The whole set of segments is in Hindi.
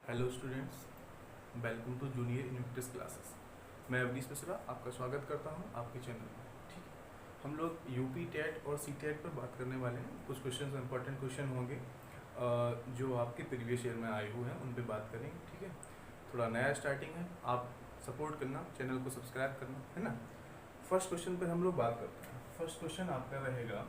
Hello students, welcome to junior universities classes. मैं अवनीश मिश्रा आपका स्वागत करता हूं आपके चैनल में। ठीक है, हम लोग यूपी टेट और सी टेट पर बात करने वाले हैं। कुछ क्वेश्चन इंपॉर्टेंट क्वेश्चन होंगे जो आपके प्रीवियस ईयर में आए हुए हैं, उन पे बात करेंगे। ठीक है, थोड़ा नया स्टार्टिंग है, आप सपोर्ट करना, चैनल को सब्सक्राइब करना, है ना। फर्स्ट क्वेश्चन पर हम लोग बात करते हैं। फर्स्ट क्वेश्चन आपका रहेगा,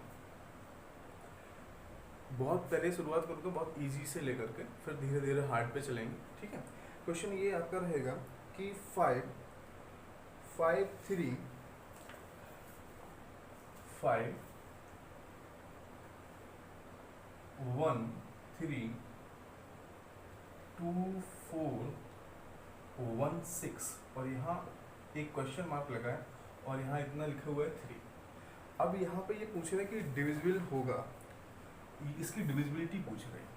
बहुत पहले शुरुआत करूँगा बहुत इजी से लेकर के, फिर धीरे धीरे हार्ड पे चलेंगे। ठीक है, क्वेश्चन ये आपका रहेगा कि 5 5 3 5 1 3 2 4 1 6 और यहाँ एक क्वेश्चन मार्क लगा है और यहाँ इतना लिखा हुआ है 3। अब यहाँ पे ये पूछ रहे हैं कि डिविजिबल होगा, इसकी डिविजिबिलिटी पूछ रहे हैं,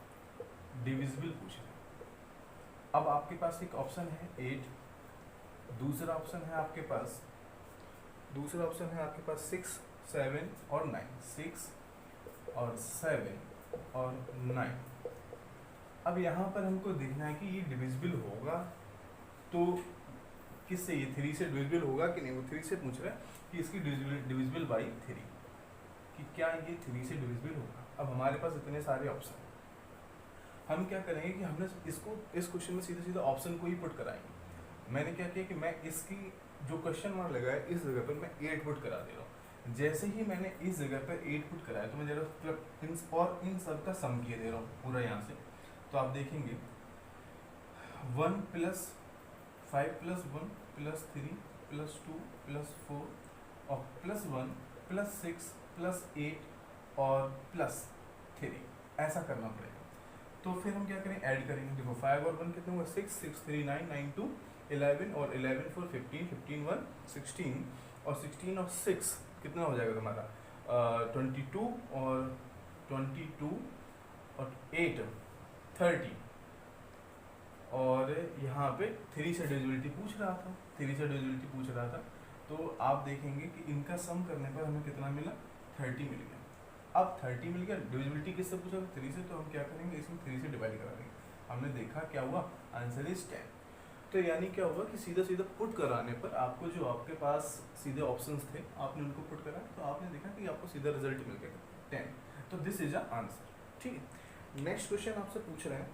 डिविजिबल पूछ रहे हैं। अब आपके पास एक ऑप्शन है 8, दूसरा ऑप्शन है आपके पास 6 7 और 9, 6 और 7 और 9। अब यहाँ पर हमको देखना है कि ये डिविजिबल होगा तो किससे, ये 3 से डिविजिबल होगा कि नहीं। वो 3 से पूछ रहा है कि इसकी डिविजिबल बाई 3, कि क्या ये 3 से डिविजिबल होगा। अब हमारे पास इतने सारे ऑप्शन, हम क्या करेंगे कि हमने इसको इस क्वेश्चन में सीधा सीधा ऑप्शन को ही पुट कराएंगे। मैंने क्या किया कि मैं इसकी जो क्वेश्चन मार्क लगा है इस जगह पर मैं 8 पुट करा दे रहा हूँ। जैसे ही मैंने इस जगह पर 8 पुट कराया तो मैं जरा और इन सब का सम किए दे रहा हूँ पूरा यहाँ से। तो आप देखेंगे 1 + 5 + 1 + 3 + 2 + 4 और +1 + 6 + 8 और +3, ऐसा करना पड़ेगा। तो फिर हम क्या करें, ऐड करेंगे। देखो 5 और 1 कितने हुए, 6 6 3 9 9 2 11 और 11 4 15 15 1 16 और 16 और 6 कितना हो जाएगा तुम्हारा 22 और 22 और 8 30 और यहाँ पे 3 से डिविजिबिलिटी पूछ रहा था। तो आप देखेंगे कि इनका सम करने पर हमें कितना मिला, 30 मिल गया। अब 30 मिल गया, डिविजिबिलिटी किससे पूछा, 3 से, तो हम क्या करेंगे, इसमें 3 से डिवाइड करा देंगे। हमने देखा क्या हुआ, आंसर इज 10। तो यानी क्या हुआ कि सीधा सीधा पुट कराने पर आपको जो आपके पास सीधे ऑप्शंस थे आपने उनको पुट करा तो आपने देखा कि आपको सीधा रिजल्ट मिल गया 10। तो दिस इज अ आंसर। ठीक है, नेक्स्ट क्वेश्चन आपसे पूछ रहे हैं।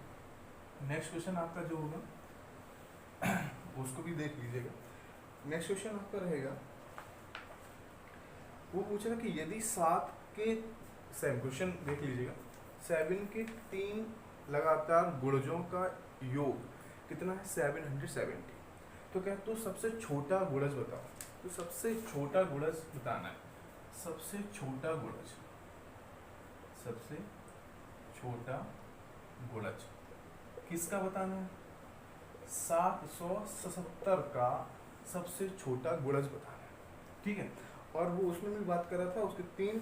नेक्स्ट क्वेश्चन आपका जो होगा उसको भी देख लीजिएगा। नेक्स्ट क्वेश्चन आपका रहेगा, वो पूछ रहा है कि यदि 7 के, सेम क्वेश्चन देख लीजिएगा, 7 के 3 लगातार गुणजों का योग कितना है, 770। तो क्या, तो सबसे छोटा गुणज बताओ। तो सबसे छोटा गुणज बताना है, सबसे छोटा गुणज किसका बताना है, 777 का सबसे छोटा गुणज बताना है। ठीक है, और वो उसमें भी बात कर रहा था उसके 3,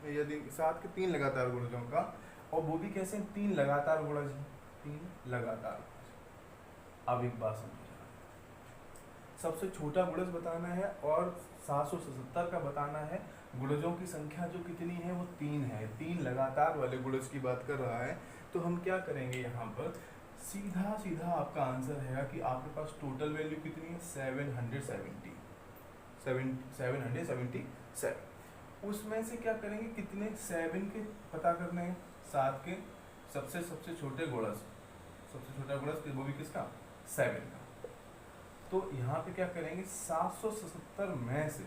यदि 7 के 3 लगातार गुणजों का, और वो भी कैसे, 3 लगातार गुणज, 3 लगातार गुणज। अब एक बात समझिए, सबसे छोटा गुणज बताना है और 777 का बताना है। गुणजों की संख्या जो कितनी है, वो 3 है, 3 लगातार वाले गुणज की बात कर रहा है। तो हम क्या करेंगे, यहाँ पर सीधा सीधा आपका आंसर है कि आपके पास टोटल वैल्यू कितनी है, 777। उसमें से क्या करेंगे, कितने 7 के पता करने हैं, 7 के सबसे छोटे गुणज, सबसे छोटा गुणज वो भी किसका, 7 का। तो यहाँ पे क्या करेंगे, 777 में से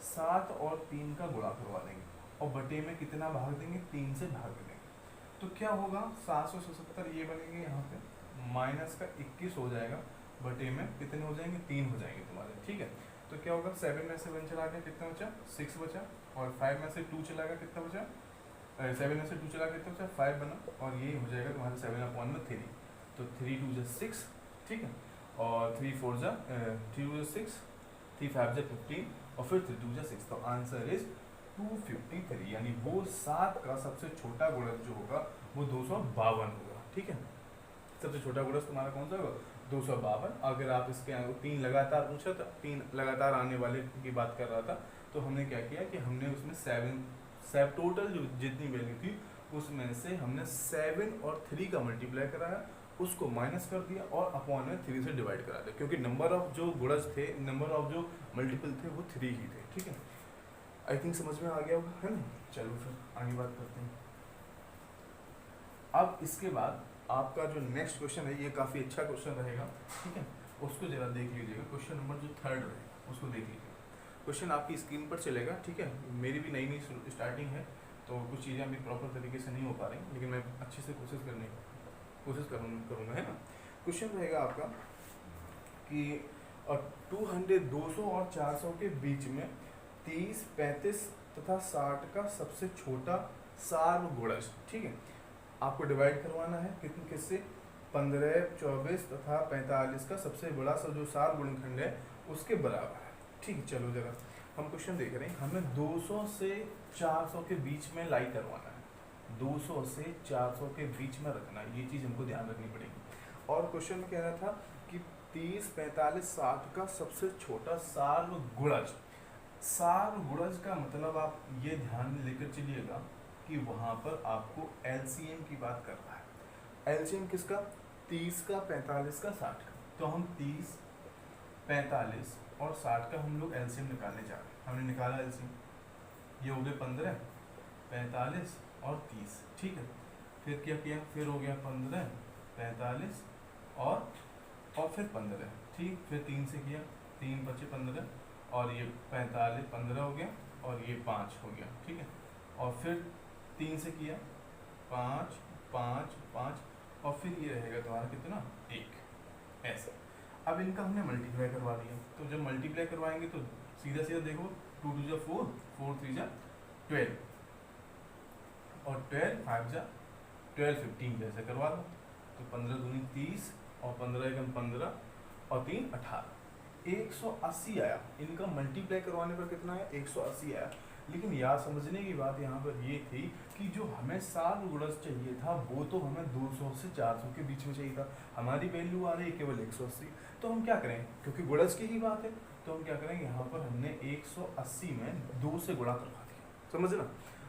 7 और 3 का गुणा करवा देंगे और बटे में कितना भाग देंगे, 3 से भाग देंगे। तो क्या होगा, 777 ये बनेंगे यहाँ पे माइनस का 21 हो जाएगा, बटे में कितने हो जाएंगे, 3 हो जाएंगे तुम्हारे। ठीक है, तो क्या होगा, 7 में से 1 चला गया, कितना बचा, 6 बचा, और 5 में से 2 चला गया, कितना बचा, 7 में से 2 चला गया, कितना बचा, 5 बना, और ये हो जाएगा तुम्हारा 7/3। तो 3 2 जा 6, ठीक है, और 3 4 जा 3 2 6, 3 5 जा 15 और फिर 3 2 जा 6। तो आंसर इज 253, यानी वो 7 का सबसे छोटा गुणज जो होगा वो 252 होगा। ठीक है, सबसे छोटा गुणज तुम्हारा कौन सा होगा, 252। अगर आप इसके 3 लगातार पूछा था, 3 लगातार आने वाले की बात कर रहा था, तो हमने क्या किया कि हमने उसमें 7 टोटल जो जितनी वैल्यू थी उसमें से हमने 7 और 3 का मल्टीप्लाई कराया उसको माइनस कर दिया और अपॉन में 3 से डिवाइड करा दिया, क्योंकि नंबर ऑफ जो गुणज थे, नंबर ऑफ जो मल्टीपल थे वो 3 ही थे। ठीक है, आई थिंक समझ में आ गया होगा, है ना। चलो फिर आगे बात करते हैं। अब इसके बाद आपका जो नेक्स्ट क्वेश्चन है ये काफ़ी अच्छा क्वेश्चन रहेगा। ठीक है, उसको जरा देख लीजिएगा। क्वेश्चन नंबर जो 3 रहेगा उसको देख लीजिएगा। क्वेश्चन आपकी स्क्रीन पर चलेगा। ठीक है, मेरी भी नई नई स्टार्टिंग है तो कुछ चीज़ें अभी प्रॉपर तरीके से नहीं हो पा रही, लेकिन मैं अच्छे से कोशिश करूँगा, है ना। क्वेश्चन रहेगा आपका कि 200, 200 और 400 के बीच में 30, 35 तथा 60 का सबसे छोटा सार्वगुणज। ठीक है, आपको डिवाइड करवाना है किससे, 15, 24 तथा 45 का सबसे बड़ा सा जो सार्वगुणनखंड है उसके बराबर है। ठीक है, चलो जरा हम क्वेश्चन देख रहे हैं। हमें 200 से 400 के बीच में लाई करवाना है, 200 से 400 के बीच में रखना है, ये चीज़ हमको ध्यान रखनी पड़ेगी। और क्वेश्चन में कह रहा था कि 30, 45, 60 का सबसे छोटा सार्वगुणज। सार्वगुणज का मतलब आप ये ध्यान में लेकर चलिएगा कि वहाँ पर आपको एलसीएम की बात कर रहा है। एलसीएम किसका, 30 का, 45 का, 60 का। तो हम 30, 45 और 60 का हम लोग एलसीएम निकालने जा रहे हैं। हमने निकाला एलसीएम, ये हो गए 15, 45 और 30। ठीक है, फिर क्या किया, फिर हो गया 15, 45 और फिर 15। ठीक, फिर 3 से किया, 3 बचे 15 और ये 45, 15 हो गया और ये 5 हो गया। ठीक है, और फिर 3 से किया, 5, 5, 5 और फिर ये रहेगा तुम्हारा कितना, 1। ऐसा। अब इनका हमने मल्टीप्लाई करवा दिया, तो जब मल्टीप्लाई करवाएंगे तो सीधा सीधा देखो, 2 2 जा 4, 4 3 जा 12 और 12 5 जा 12, 15 जैसे करवा दो। तो 15 दूनी 30 और 15 एकम 15 और 3 18, 180 आया। इनका मल्टीप्लाई करवाने पर कितना है, 180 आया। लेकिन याद समझने की बात यहाँ पर ये थी कि जो हमें सार्वगुणज चाहिए था वो तो हमें 200 से 400 के बीच में चाहिए था। हमारी वैल्यू आ रही है केवल 180। तो हम क्या करें, क्योंकि गुणज की ही बात है, तो हम क्या करेंगे, यहाँ पर हमने 180 में 2 से गुणा करवा दिया, समझ ना।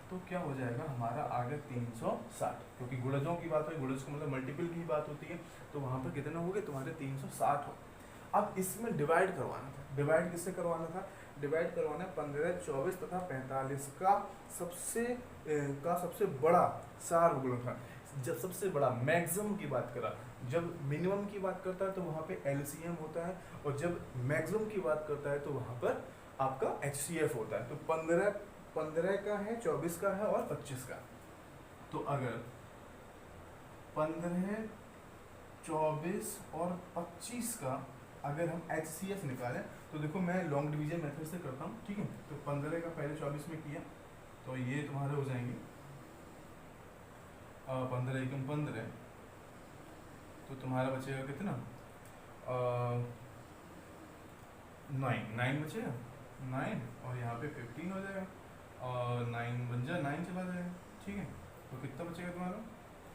तो क्या हो जाएगा हमारा आगे 360, क्योंकि गुणजों की बात है, गुणज का मतलब मल्टीपल की बात होती है। तो वहाँ पर कितने हो गए तुम्हारे, 360 हो। अब इसमें डिवाइड करवाना था। डिवाइड किससे करवाना था, डिवाइड करवाना है 15, 24 तथा 45 का सबसे बड़ा सार्वगुणनखंड। जब सबसे बड़ा मैक्सिमम की बात करा, जब मिनिमम की बात करता है तो वहाँ पे एलसीएम होता है, और जब मैक्सिमम की बात करता है तो वहाँ पर आपका एचसीएफ होता है। तो 15 का है, 24 का है और 25 का। तो अगर 15, 24 और 25 का अगर हम एचसीएफ निकालें तो देखो मैं लॉन्ग डिवीजन मेथड से करता हूँ। ठीक है, तो 15 का पहले 24 में किया तो ये तुम्हारे हो जाएंगे 15 एकम 15, तो तुम्हारा बचेगा कितना, 9 बचेगा, 9 और यहाँ पे 15 हो जाएगा और 9 बन जाए, 9 चला जाएगा। ठीक है, तो कितना बचेगा तुम्हारा,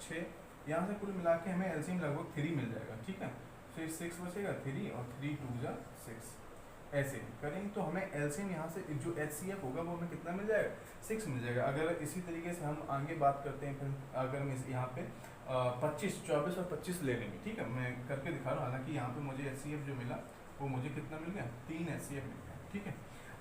6। यहाँ से कुल मिला के हमें एलसीएम लगभग 3 मिल जाएगा। ठीक है, फिर 6 बचेगा, 3 और 3 2 जा 6। ऐसे करेंगे तो हमें एलसीएम यहाँ से जो एचसीएफ होगा वो हमें कितना मिल जाएगा, 6 मिल जाएगा। अगर इसी तरीके से हम आगे बात करते हैं, फिर अगर हम यहाँ पे 25, 24 और 25 ले लेंगे। ठीक है, मैं करके दिखा रहा हूँ। हालांकि यहाँ पे मुझे एचसीएफ जो मिला वो मुझे कितना मिल गया, 3 एचसीएफ मिल गया। ठीक है,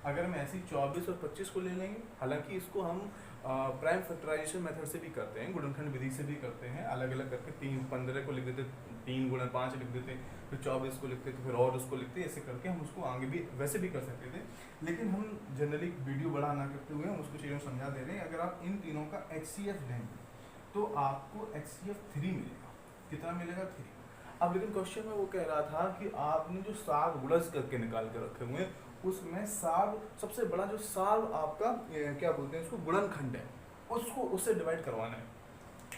अगर हम ऐसे 24 और 25 को ले लेंगे, हालांकि इसको हम प्राइम फैक्टराइजेशन मेथड से भी करते हैं, गुणनखंड विधि से भी करते हैं, अलग अलग करके 15 को लिख देते, 3 गुणा 5 लिख देते, फिर 24 को लिखते थे, फिर और उसको लिखते, ऐसे करके हम उसको आगे भी वैसे भी कर सकते थे। लेकिन हम जनरली वीडियो बड़ा ना करते हुए हम उसको चीज़ों समझा दे रहे हैं। अगर आप इन तीनों का एचसीएफ लेंगे तो आपको एचसीएफ 3 मिलेगा। कितना मिलेगा, 3। अब लेकिन क्वेश्चन में वो कह रहा था कि आपने जो सार्वगुणज करके निकाल के रखे हुए हैं उसमें सबसे बड़ा जो आपका क्या बोलते हैं उसको, गुणनखंड है, उससे डिवाइड करवाना है।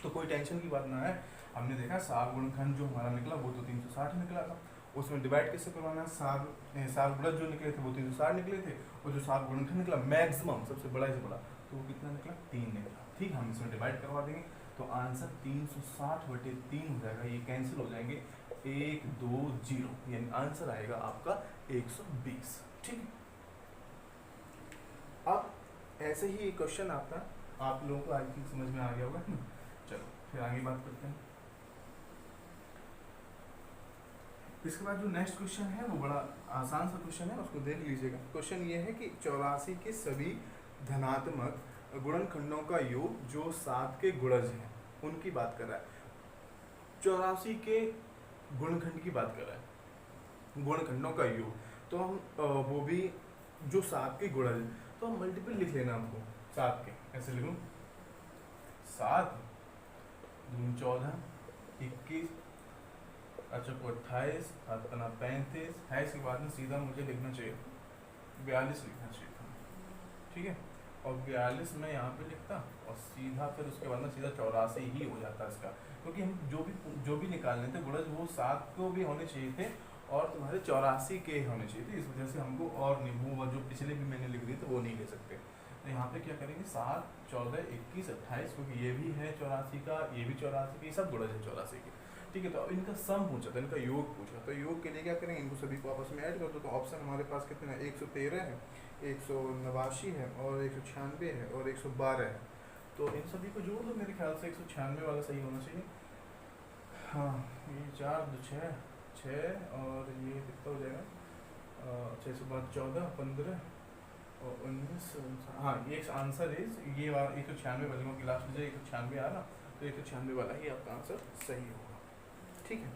तो कोई टेंशन की बात ना है, हमने देखा सार्वगुणनखंड जो हमारा निकला वो तो 360 निकला था, उसमें डिवाइड कैसे करवाना है, सार्वगुणज जो निकले थे वो 360 निकले थे, और जो सार्वगुणनखंड निकला मैक्सिमम सबसे बड़ा से बड़ा तो वो कितना निकला, 3 निकला। ठीक, हम इसमें डिवाइड करवा देंगे तो आंसर 360/3 हो जाएगा, ये कैंसिल हो जाएंगे, 1 2 0, यानी आंसर आएगा आपका 120। ठीक, अब ऐसे ही एक क्वेश्चन आता है, आप लोगों को आई थिंक समझ में आ गया होगा ना। चलो फिर आगे बात करते हैं। इसके बाद जो नेक्स्ट क्वेश्चन है वो बड़ा आसान सा क्वेश्चन है, उसको देख लीजिएगा। क्वेश्चन ये है कि 84 के सभी धनात्मक गुणनखंडों का योग जो 7 के गुणज हैं उनकी बात कर रहा है। 84 के गुणनखंड की बात कर रहा है, गुणनखंडों का योग। तो हम वो भी जो 7 के गुणज, तो हम मल्टीपल लिख लेना हमको 7 के, ऐसे लिखूँ 7 दूनी 14 21 अच्छा को 28 अपना 35 है। इसके बाद में सीधा मुझे लिखना चाहिए 42 लिखना चाहिए था, ठीक है। और 42 में यहाँ पे लिखता और सीधा फिर उसके बाद में सीधा 84 ही हो जाता इसका, क्योंकि हम जो भी निकालने थे गुणज वो 7 को भी होने चाहिए थे और तुम्हारे 84 के होने चाहिए थे। इस वजह से हमको और नहीं, वो जो पिछले भी मैंने लिख दिए थे वो नहीं ले सकते। तो यहाँ पे क्या करेंगे 7 14 21 28, क्योंकि ये भी है 84 का, ये भी 84 का, ये सब गुणज है 84 के, ठीक है। तो अब इनका सम पूछा था, इनका योग पूछा, तो योग के लिए क्या करेंगे, इनको सभी को आपस में ऐड कर दो। तो ऑप्शन हमारे पास कितने हैं, 113 है, 189 है और 196 है और 112 है। तो इन सभी को जोड़ दो, मेरे ख्याल से 196 वाला सही होना चाहिए। हाँ ये 4 2 6 और ये कितना हो जाएगा 6 से 5 14 15 और 19। हाँ ये आंसर इज ये 196 वाले की लास्ट में 196 आ रहा, तो 196 वाला ही आपका आंसर सही होगा, ठीक है।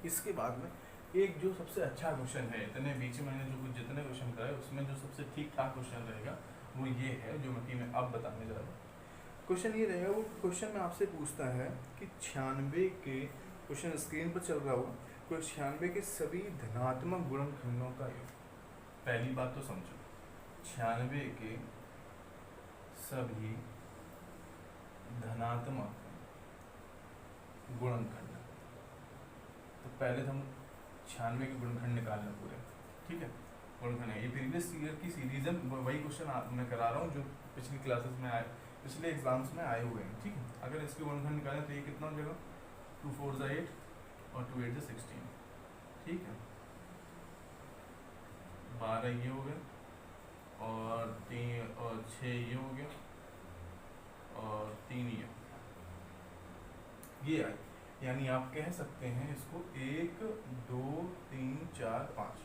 इसके बाद में एक जो सबसे अच्छा क्वेश्चन है, इतने बीच में मैंने जो जितने क्वेश्चन कराए उसमें जो सबसे ठीक ठाक क्वेश्चन रहेगा वो ये है, जो मैं अब बताने जा रहा हूँ। क्वेश्चन ये रहेगा, वो क्वेश्चन में आपसे पूछता है कि 96 के, क्वेश्चन स्क्रीन पर चल रहा होगा, 96 के सभी धनात्मक गुणनखंडों का योग। पहली बात तो समझो, 96 के सभी धनात्मक गुणनखंड, तो पहले तो हम 96 के गुणनखंड निकालना पूरे, ठीक है। गुणनखंड है, ये प्रीवियस ईयर की सीरीज है, वही क्वेश्चन मैं करा रहा हूँ जो पिछली क्लासेस में आए, पिछले एग्जाम्स में आए हुए हैं, ठीक है। अगर इसके गुणनखंड निकालें तो ये कितना हो जाएगा 2 4 8 और 2 8 16, ठीक है। 12 ये हो गया और 3 और 6 ये हो गया और 3 ये आए, यानी आप कह सकते हैं इसको 1 2 3 4 5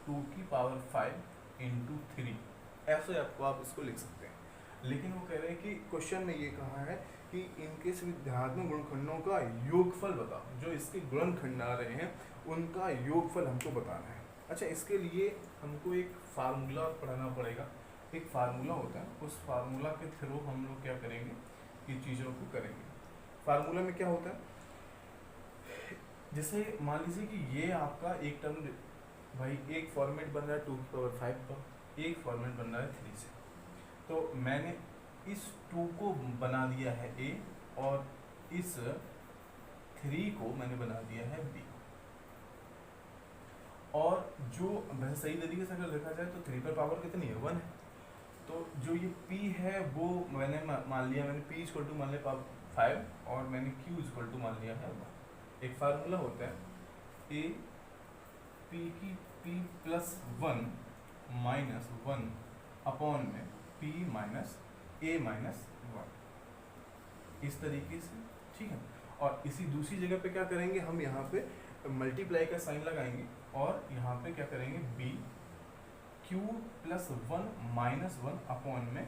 2 की पावर 5 इंटू 3, ऐसे आपको आप इसको लिख सकते हैं। लेकिन वो कह रहे हैं कि क्वेश्चन में ये कहा है कि इनके सभी धनात्मक गुणनखंडों का योगफल बताओ, जो इसके गुणनखंड आ रहे हैं उनका योगफल हमको बताना है। अच्छा, इसके लिए हमको एक फार्मूला पढ़ना पड़ेगा, एक फार्मूला होता है, उस फार्मूला के थ्रू हम लोग क्या करेंगे कि चीज़ों को करेंगे। फार्मूला में क्या होता है, जैसे मान लीजिए कि ये आपका एक टर्म, भाई एक फॉर्मेट बन रहा है 2 की पावर 5 का, एक फॉर्मेट बन रहा है 3 से, तो मैंने इस 2 को बना दिया है A और इस 3 को मैंने बना दिया है B। और जो वैसे सही तरीके से अगर देखा जाए तो 3 पर पावर कितनी है 1 है, तो जो ये P है वो मैंने मान लिया, मैंने P इक्वल टू मान लिया 5 और मैंने Q इक्वल टू मान लिया है 1। एक फार्मूला होता है A P की P प्लस 1 माइनस 1 अपॉन में P माइनस A माइनस 1, इस तरीके से, ठीक है। और इसी दूसरी जगह पे क्या करेंगे, हम यहाँ पे मल्टीप्लाई का साइन लगाएंगे और यहाँ पे क्या करेंगे B Q plus 1 minus 1 upon में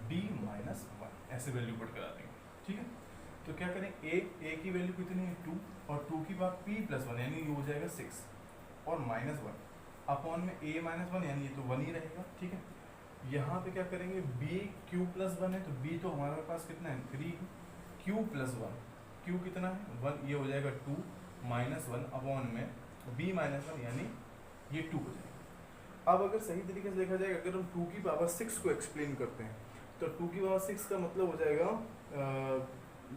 B माइनस 1, ऐसे वैल्यू पुट करा देंगे, ठीक है। तो क्या करें, A की वैल्यू कितनी है 2 और 2 की बात P प्लस 1 यानी ये हो जाएगा 6 और माइनस 1 अपॉन में A माइनस 1 यानी ये तो 1 ही रहेगा, ठीक है। यहाँ पे क्या करेंगे B Q प्लस 1 है तो B तो हमारे पास कितना है 3, Q प्लस 1, Q कितना है 1, ये हो जाएगा 2 माइनस 1 अपॉन में B माइनस 1 यानी ये 2 हो जाएगा। अब अगर सही तरीके से देखा जाए, अगर हम 2 की पावर 6 को एक्सप्लेन करते हैं तो 2 की पावर 6 का मतलब हो जाएगा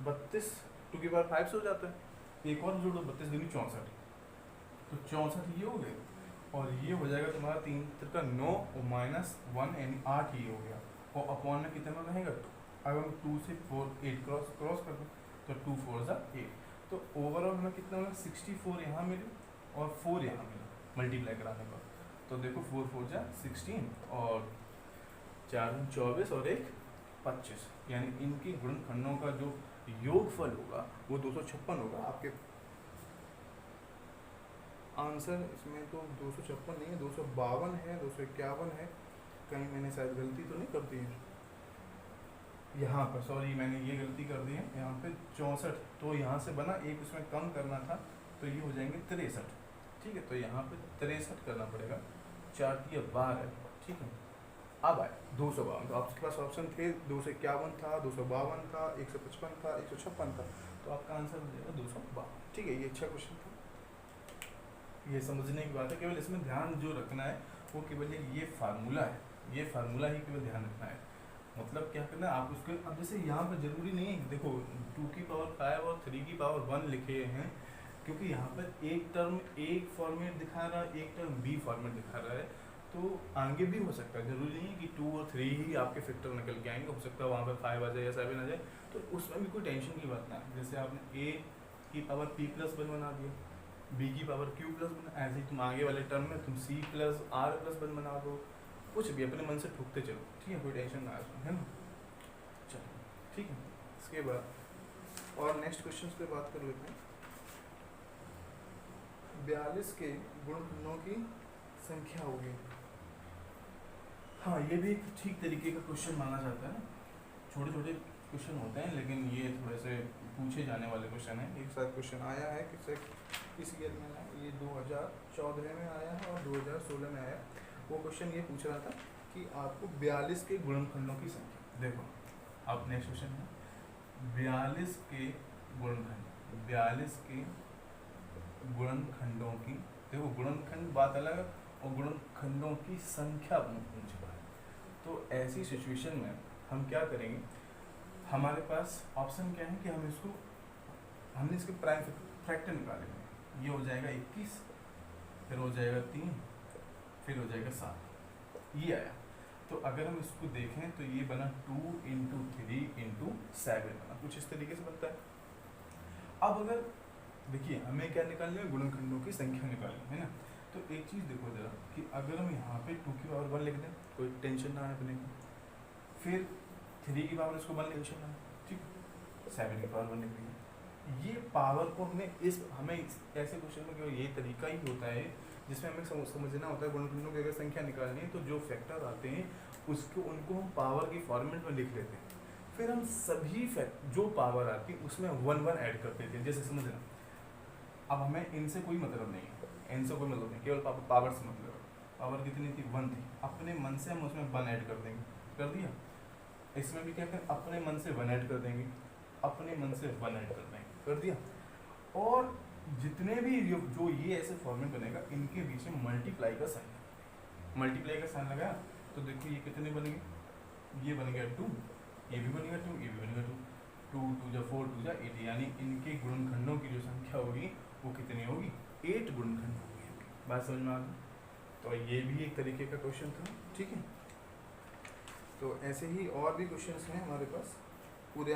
32, 2 की पावर 5 से हो जाता है, एक और जोड़ो 32 दूनी 64, तो 64 ये हो गए और ये हो जाएगा तुम्हारा 3 का 9 और माइनस 1 यानी 8 ये हो गया और अपॉन में कितना रहेगा 2। अगर हम 2 से 4 8 क्रॉस कर दूँ तो 2 4 सा 8, तो ओवरऑल हमें कितना मिला 64 यहाँ मिले और 4 यहाँ मिला मल्टीप्लाई कराने पर, तो देखो 4 4 जा 16 और 4 24 और 1 25, यानी इनकी गुणनखंडों का जो योगफल होगा वो 256 होगा। आपके आंसर इसमें तो 256 नहीं है, 252 है, 251 है। कहीं मैंने शायद गलती तो नहीं कर दी है यहाँ पर, सॉरी मैंने ये गलती कर दी है, यहाँ पे 64, तो यहाँ से बना एक उसमें कम करना था, तो ये हो जाएंगे 63। ठीक है, तो यहाँ पे 63 करना पड़ेगा, 4 या 12, ठीक है। अब आए 252, तो आपके पास ऑप्शन थे 251 था, 252 था, 155 था, 156 था, तो आपका आंसर हो जाएगा 252। ठीक है, ये अच्छा क्वेश्चन था, ये समझने की बात है। केवल इसमें ध्यान जो रखना है वो केवल ये फार्मूला है, ये फार्मूला ही केवल ध्यान रखना है। मतलब क्या करना है आप उसके, अब जैसे यहाँ पर जरूरी नहीं है, देखो 2 की पावर 5 और 3 की पावर 1 लिखे हैं, क्योंकि यहाँ पर एक टर्म एक फॉर्मेट दिखा रहा है, एक टर्म बी फॉर्मेट दिखा रहा है, तो आगे भी हो सकता है, जरूरी नहीं है कि 2 और 3 ही आपके फैक्टर निकल के आएंगे, हो सकता है वहाँ पर 5 आ जाए या 7 आ जाए, तो उसमें भी कोई टेंशन की बात ना है। जैसे आपने a की पावर p+1 बना दिया, b की पावर q+1, ऐसे ही तुम आगे वाले टर्म में तुम c+r+1 बना दो, कुछ भी अपने मन से ठोकते चलो, ठीक है, कोई टेंशन ना है, है ना। चलो ठीक है, इसके बाद और नेक्स्ट क्वेश्चन पे बात कर लेते हैं। 42 के गुणनखंडों की संख्या होगी। हाँ, ये भी एक ठीक तरीके का क्वेश्चन माना जाता है, छोटे छोटे क्वेश्चन होते हैं, लेकिन ये थोड़े से पूछे जाने वाले क्वेश्चन है। एक साथ क्वेश्चन आया है किस ईयर में आया, ये 2014 में आया है और 2016 में आया। वो क्वेश्चन ये पूछ रहा था कि आपको 42 के गुणनखंडों की संख्या, देखो अब नेक्स्ट क्वेश्चन है 42 के गुणनखंड, 42 के गुणनखंडों की, देखो गुणनखंड बात अलग है और गुणनखंडों की संख्या पूछ रहा है। तो ऐसी सिचुएशन में हम क्या करेंगे, हमारे पास ऑप्शन क्या है कि हमने इसके प्राइम फैक्टर निकालेंगे। ये हो जाएगा 21, फिर हो जाएगा 3, फिर हो जाएगा 7, ये आया। तो अगर हम इसको देखें तो ये बना 2 × 3 × 7 बना, कुछ इस तरीके से बनता है। अब अगर देखिए हमें क्या निकालना है, गुणनखंडों की संख्या निकालनी है ना। तो एक चीज़ देखो जरा कि अगर हम यहाँ पे 2 की पावर 1 लिख दें, कोई टेंशन ना है अपने को, फिर 3 की पावर इसको 1 टेंशन ना है, ठीक, 7 की पावर 1 लिख देंगे। ये पावर को हमें ऐसे क्वेश्चन में केवल ये तरीका ही होता है जिसमें हमें समझना होता है गुणनखंडों की अगर संख्या निकालनी है तो जो फैक्टर आते हैं उनको हम पावर की फॉर्मेट में लिख लेते हैं, फिर हम सभी जो पावर आती है उसमें 1 1 ऐड कर देते हैं, जैसे समझना। अब हमें इनसे कोई मतलब नहीं है, इनसे कोई मतलब नहीं, केवल पावर से मतलब है। पावर कितनी थी, 1 थी, अपने मन से हम उसमें 1 ऐड कर देंगे, कर दिया। इसमें भी क्या करें, अपने मन से 1 ऐड कर देंगे, अपने मन से 1 ऐड कर देंगे, कर दिया। और जितने भी जो ये ऐसे फॉर्मेट बनेगा इनके बीच में मल्टीप्लाई का साइन लगाया, तो देखिए ये कितने बनेंगे, ये बन गया 2, ये भी बनेगा 2, ये भी बनेगा 2, 2 2 4 2 8, यानी इनके गुणनखंडों की जो संख्या होगी वो कितनी होगी, 8 गुणनखंड होगी। बात समझ में आ गई। तो ये भी एक तरीके का क्वेश्चन था, ठीक है। तो ऐसे ही और भी क्वेश्चंस हैं हमारे पास पूरे।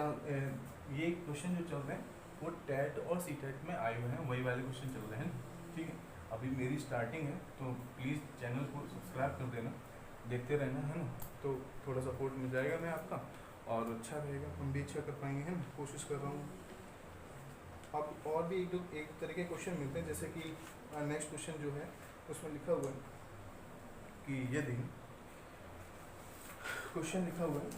ये क्वेश्चन जो चल रहे हैं वो टेट और सी टेट में आए हुए हैं, वही वाले क्वेश्चन चल रहे हैं, ठीक है। अभी मेरी स्टार्टिंग है तो प्लीज़ चैनल को सब्सक्राइब कर देना, देखते रहना, है ना, तो थोड़ा सपोर्ट मिल जाएगा मैं आपका और अच्छा रहेगा, हम भी अच्छा कर पाएंगे, है ना, कोशिश कर रहा हूँ। अब और भी एक तरह के क्वेश्चन मिलते हैं, जैसे कि नेक्स्ट क्वेश्चन जो है उसमें लिखा हुआ है कि यदि क्वेश्चन लिखा हुआ है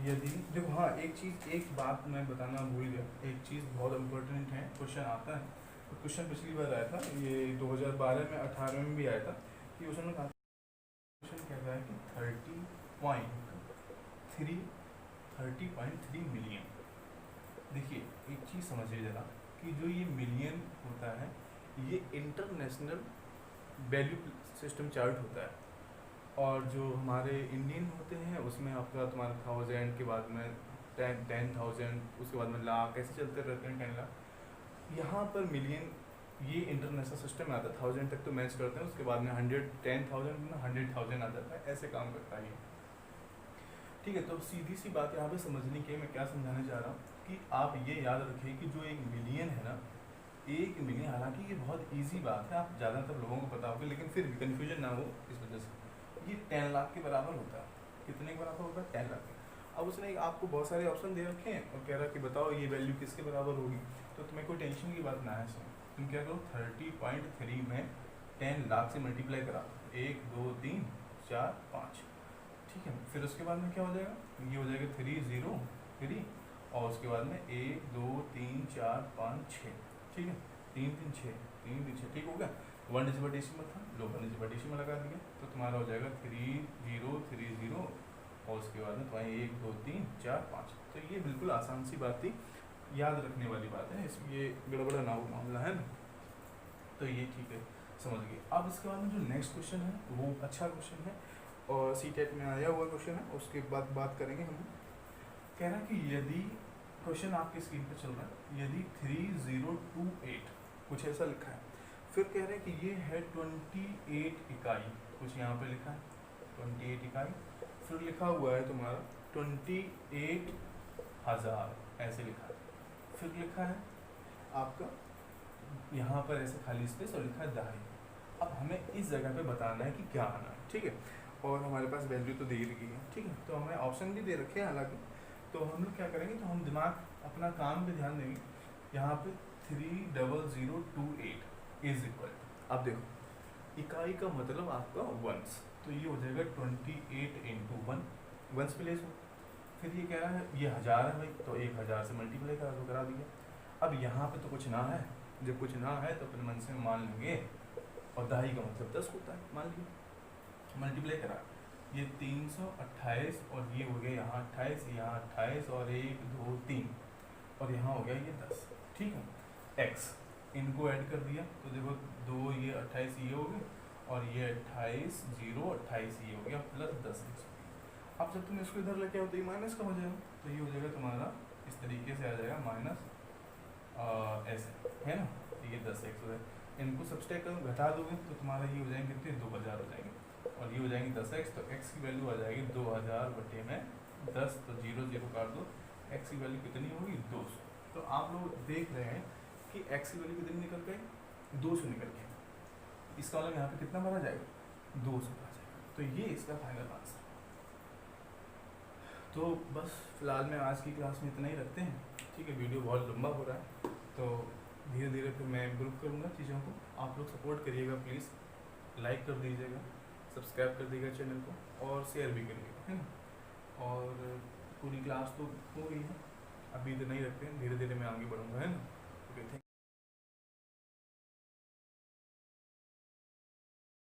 यदि, देखो हाँ एक बात मैं बताना भूल गया, एक चीज़ बहुत इम्पोर्टेंट है, क्वेश्चन आता है, क्वेश्चन पिछली बार आया था, ये 2012 में 18 में भी आया था, कि उसमें कहा क्वेश्चन कह रहा है कि 30.3 मिलियन। देखिए एक चीज़ समझिए ज़रा कि जो ये मिलियन होता है ये इंटरनेशनल वैल्यू सिस्टम चार्ट होता है, और जो हमारे इंडियन होते हैं उसमें आपका तुम्हारा 1000 के बाद में 10,000, उसके बाद में लाख, ऐसे चलते रहते हैं 10 लाख। यहाँ पर मिलियन ये इंटरनेशनल सिस्टम में आता है, 1000 तक तो मैच करते हैं, उसके बाद में 10,000 में 100,000 आ जाता है, ऐसे काम करता है ये, ठीक है। तो सीधी सी बात यहाँ पे समझने की, मैं क्या समझाने चाह रहा हूँ कि आप ये याद रखिए कि जो 1 मिलियन है ना, 1 मिलियन, हालांकि ये बहुत ईजी बात है, आप ज़्यादातर लोगों को पता होगा, लेकिन फिर भी कन्फ्यूजन ना हो इस वजह से, ये 10 लाख के बराबर होता है। कितने के बराबर होता है, 10 लाख के। अब उसने आपको बहुत सारे ऑप्शन दे रखे हैं और कह रहा है कि बताओ ये वैल्यू किसके बराबर होगी, तो तुम्हें कोई टेंशन की बात ना है इसमें, तुम क्या करो 30.3 में 10 लाख से मल्टीप्लाई करा, 1 2 3 4 5, ठीक है। फिर उसके बाद में क्या हो जाएगा, ये हो जाएगा 303, और उसके बाद में 1 2 3 4 5 6, ठीक है, 3 3 6 3 3 6, ठीक हो गया। 1 डिजिट डेसिमल था, लो 1 डिजिट डेसिमल लगा दिया, तो तुम्हारा हो जाएगा 3030, और उसके बाद में तुम्हारा 1 2 3 4 5। तो ये बिल्कुल आसान सी बात थी, याद रखने वाली बात है, इसमें ये गड़बड़ा ना हो मामला है ना। तो ये ठीक है, समझ गए। अब इसके बाद में जो नेक्स्ट क्वेश्चन है वो अच्छा क्वेश्चन है, और सी टेट में आया हुआ क्वेश्चन है, उसके बाद बात करेंगे हम। कह रहा है कि यदि क्वेश्चन आपकी स्क्रीन पर चल रहा है, यदि 3028 कुछ ऐसा लिखा है, फिर कह रहे हैं कि ये है 28 इकाई, कुछ यहाँ पे लिखा है 28 इकाई, फिर लिखा हुआ है तुम्हारा 28,000 ऐसे लिखा है, फिर लिखा है आपका यहाँ पर ऐसे खाली स्पेस और लिखा है दहाई। अब हमें इस जगह पे बताना है कि क्या आना है, ठीक है, और हमारे पास वैल्यू तो दे रखी है, ठीक है, तो हमें ऑप्शन भी दे रखे हैं हालांकि। तो हम लोग क्या करेंगे, तो हम दिमाग अपना काम पे ध्यान देंगे। यहाँ पे 30028 इज इक्वल, अब देखो इकाई का मतलब आपका वंस, तो ये हो जाएगा 28 इंटू 1, वंस प्लेस हो। फिर ये कह रहा है ये 1000 है भाई, तो 1000 से मल्टीप्लाई करा दिया। अब यहाँ पे तो कुछ ना है, जब कुछ ना है तो अपने मन से मान लेंगे, और दहाई का मतलब 10 होता है, मान लिया, मल्टीप्लाई करा, ये 328, और ये हो गया यहाँ 28, यहाँ 28, और 1 2 3, और यहाँ हो गया ये 10, ठीक है। x इनको ऐड कर दिया, तो देखो 2 ये 28 ये हो गए, और ये 28 0 28 ये हो गया, प्लस 10 x। अब जब तुम इसको इधर लेके आओ तो ये माइनस का हो जाएगा, तो ये हो जाएगा तुम्हारा इस तरीके से आ जाएगा माइनस ऐसे, है ना, तो ये 10x हो जाएगा। इनको सब्सट्रैक्ट करो, घटा दोगे तो तुम्हारा ये हो जाएंगे कितने, 2000 हो जाएंगे, और ये हो जाएंगे 10x, तो x की वैल्यू आ जाएगी 2000 बटे में 10, तो 0 0 काट दो, x की वैल्यू कितनी होगी 200। तो आप लोग देख रहे हैं कि x की वैल्यू कितनी निकल गई, 200 निकल गई। इसका मतलब यहाँ पे कितना भरा जाएगा, 200 भरा जाएगा। तो ये इसका फाइनल आंसर। तो बस फिलहाल में आज की क्लास में इतना ही रखते हैं, ठीक है, वीडियो बहुत लंबा हो रहा है, तो धीरे धीरे फिर मैं इम्प्रूव करूँगा चीज़ों को। आप लोग सपोर्ट करिएगा प्लीज़, लाइक कर दीजिएगा, सब्सक्राइब कर दीजिएगा चैनल को, और शेयर भी करिएगा, है ना। और पूरी क्लास तो हो गई है, अभी तो नहीं रखते हैं, धीरे धीरे मैं आगे बढ़ूँगा, है ना। Okay, thank